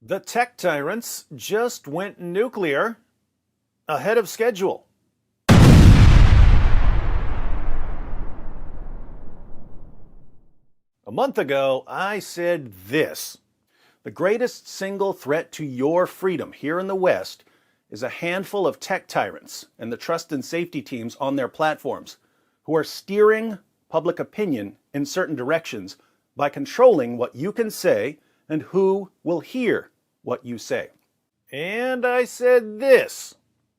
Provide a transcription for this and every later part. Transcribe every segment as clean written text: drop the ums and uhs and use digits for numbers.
The tech tyrants just went nuclear ahead of schedule. A month ago, I said this. The greatest single threat to your freedom here in the West is a handful of tech tyrants and the trust and safety teams on their platforms who are steering public opinion in certain directions by controlling what you can say and who will hear what you say. And I said this.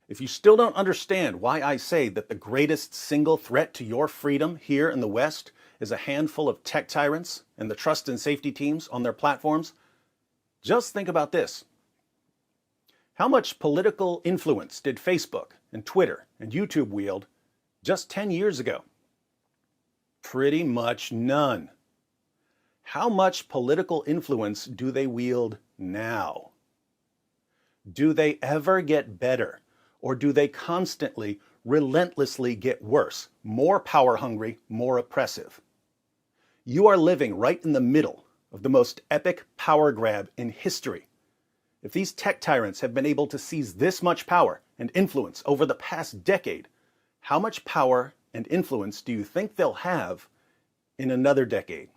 If you still don't understand why I say that the greatest single threat to your freedom here in the West is a handful of tech tyrants and the trust and safety teams on their platforms, just think about this. How much political influence did Facebook and Twitter and YouTube wield just 10 years ago? Pretty much none. How much political influence do they wield now? Do they ever get better, or do they constantly, relentlessly get worse, more power hungry, more oppressive? You are living right in the middle of the most epic power grab in history. If these tech tyrants have been able to seize this much power and influence over the past decade, how much power and influence do you think they'll have in another decade?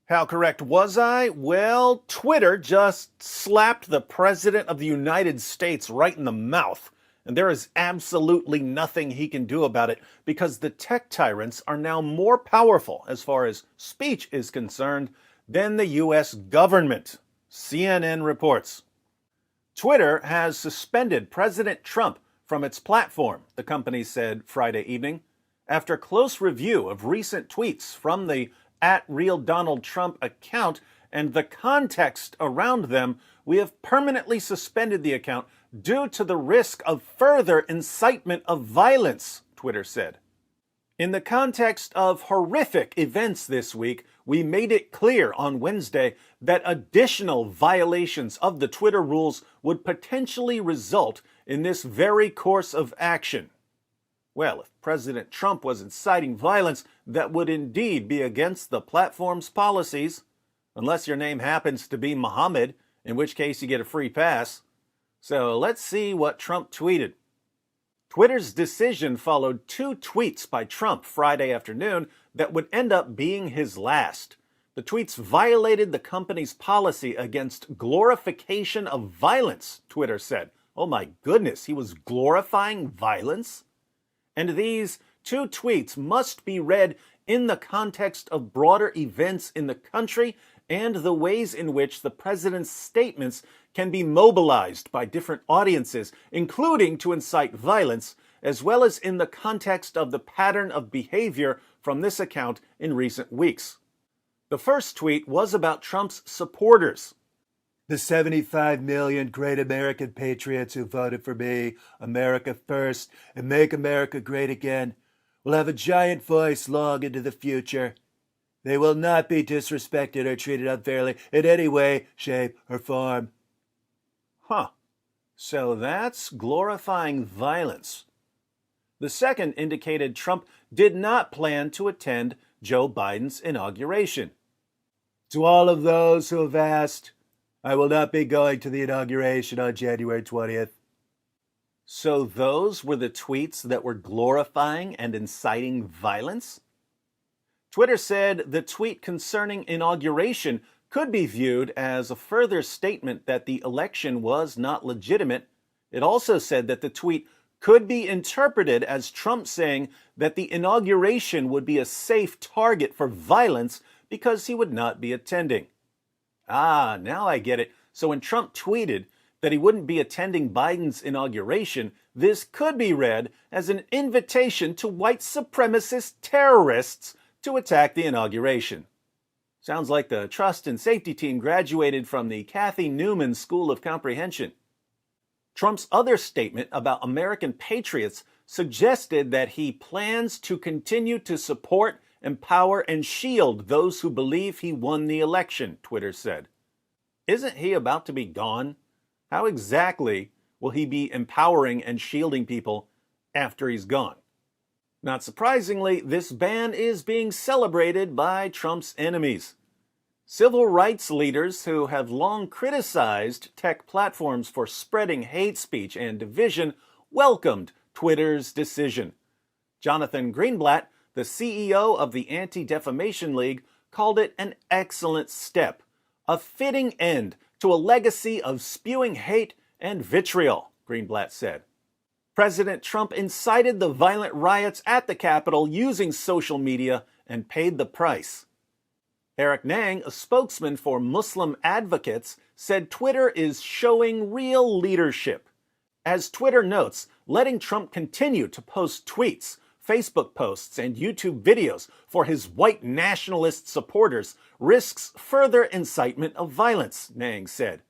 How correct was I? Well, Twitter just slapped the President of the United States right in the mouth, and there is absolutely nothing he can do about it because the tech tyrants are now more powerful as far as speech is concerned than the U.S. government, CNN reports. Twitter has suspended President Trump from its platform, the company said Friday evening, after close review of recent tweets from the @RealDonaldTrump account and the context around them. We have permanently suspended the account due to the risk of further incitement of violence, Twitter said. In the context of horrific events this week, we made it clear on Wednesday that additional violations of the Twitter rules would potentially result in this very course of action. Well, if President Trump was inciting violence, that would indeed be against the platform's policies, unless your name happens to be Muhammad, in which case you get a free pass. So let's see what Trump tweeted. Twitter's decision followed two tweets by Trump Friday afternoon that would end up being his last. The tweets violated the company's policy against glorification of violence, Twitter said. Oh my goodness, he was glorifying violence? And these two tweets must be read in the context of broader events in the country and the ways in which the president's statements can be mobilized by different audiences, including to incite violence, as well as in the context of the pattern of behavior from this account in recent weeks. The first tweet was about Trump's supporters. The 75 million great American patriots who voted for me, America first, and make America great again, will have a giant voice long into the future. They will not be disrespected or treated unfairly in any way, shape, or form. So that's glorifying violence. The second indicated Trump did not plan to attend Joe Biden's inauguration. To all of those who have asked, I will not be going to the inauguration on January 20th. So those were the tweets that were glorifying and inciting violence? Twitter said the tweet concerning inauguration could be viewed as a further statement that the election was not legitimate. It also said that the tweet could be interpreted as Trump saying that the inauguration would be a safe target for violence because he would not be attending. Now I get it. So when Trump tweeted that he wouldn't be attending Biden's inauguration, this could be read as an invitation to white supremacist terrorists to attack the inauguration. Sounds like the trust and safety team graduated from the Kathy Newman School of Comprehension. Trump's other statement about American patriots suggested that he plans to continue to support, empower, and shield those who believe he won the election, Twitter said. Isn't he about to be gone? How exactly will he be empowering and shielding people after he's gone? Not surprisingly, this ban is being celebrated by Trump's enemies. Civil rights leaders who have long criticized tech platforms for spreading hate speech and division welcomed Twitter's decision. Jonathan Greenblatt, the CEO of the Anti-Defamation League, called it an excellent step, a fitting end to a legacy of spewing hate and vitriol, Greenblatt said. President Trump incited the violent riots at the Capitol using social media and paid the price. Eric Nang, a spokesman for Muslim advocates, said Twitter is showing real leadership. As Twitter notes, letting Trump continue to post tweets, Facebook posts, and YouTube videos for his white nationalist supporters risks further incitement of violence, Nang said.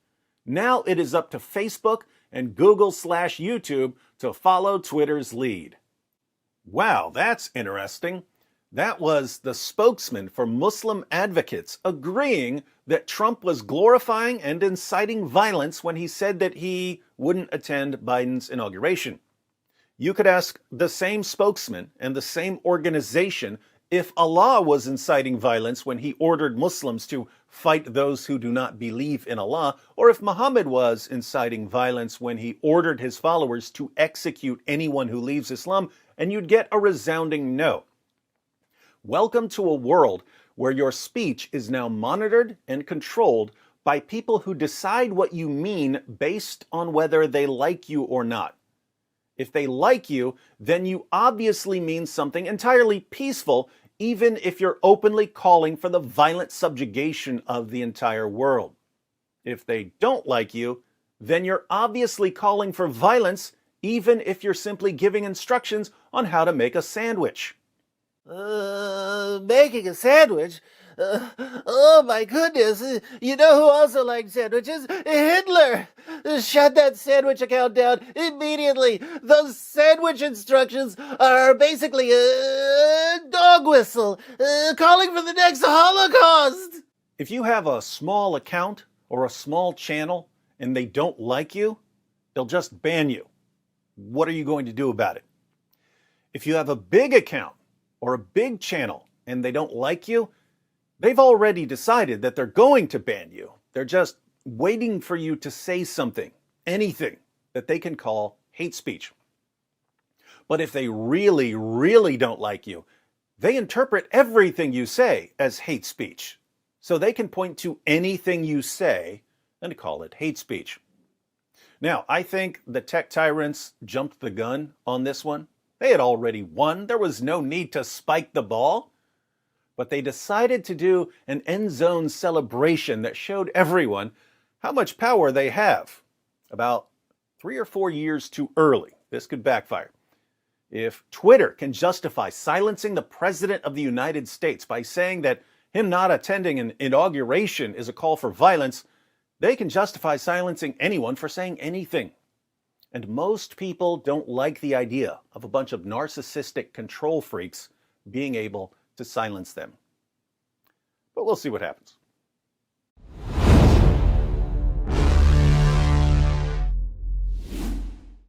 Now it is up to Facebook and Google/YouTube to follow Twitter's lead. Wow, that's interesting. That was the spokesman for Muslim advocates agreeing that Trump was glorifying and inciting violence when he said that he wouldn't attend Biden's inauguration. You could ask the same spokesman and the same organization if Allah was inciting violence when he ordered Muslims to fight those who do not believe in Allah, or if Muhammad was inciting violence when he ordered his followers to execute anyone who leaves Islam, and you'd get a resounding no. Welcome to a world where your speech is now monitored and controlled by people who decide what you mean based on whether they like you or not. If they like you, then you obviously mean something entirely peaceful, even if you're openly calling for the violent subjugation of the entire world. If they don't like you, then you're obviously calling for violence, even if you're simply giving instructions on how to make a sandwich. Making a sandwich? Oh my goodness. You know who also liked sandwiches? Hitler! Shut that sandwich account down immediately. Those sandwich instructions are basically a dog whistle, calling for the next Holocaust. If you have a small account or a small channel and they don't like you, they'll just ban you. What are you going to do about it? If you have a big account or a big channel and they don't like you, they've already decided that they're going to ban you. They're just waiting for you to say something, anything, that they can call hate speech. But if they really, really don't like you, they interpret everything you say as hate speech. So they can point to anything you say and call it hate speech. Now, I think the tech tyrants jumped the gun on this one. They had already won. There was no need to spike the ball. But they decided to do an end zone celebration that showed everyone how much power they have. About 3 or 4 years too early, this could backfire. If Twitter can justify silencing the President of the United States by saying that him not attending an inauguration is a call for violence, they can justify silencing anyone for saying anything. And most people don't like the idea of a bunch of narcissistic control freaks being able to silence them. But we'll see what happens.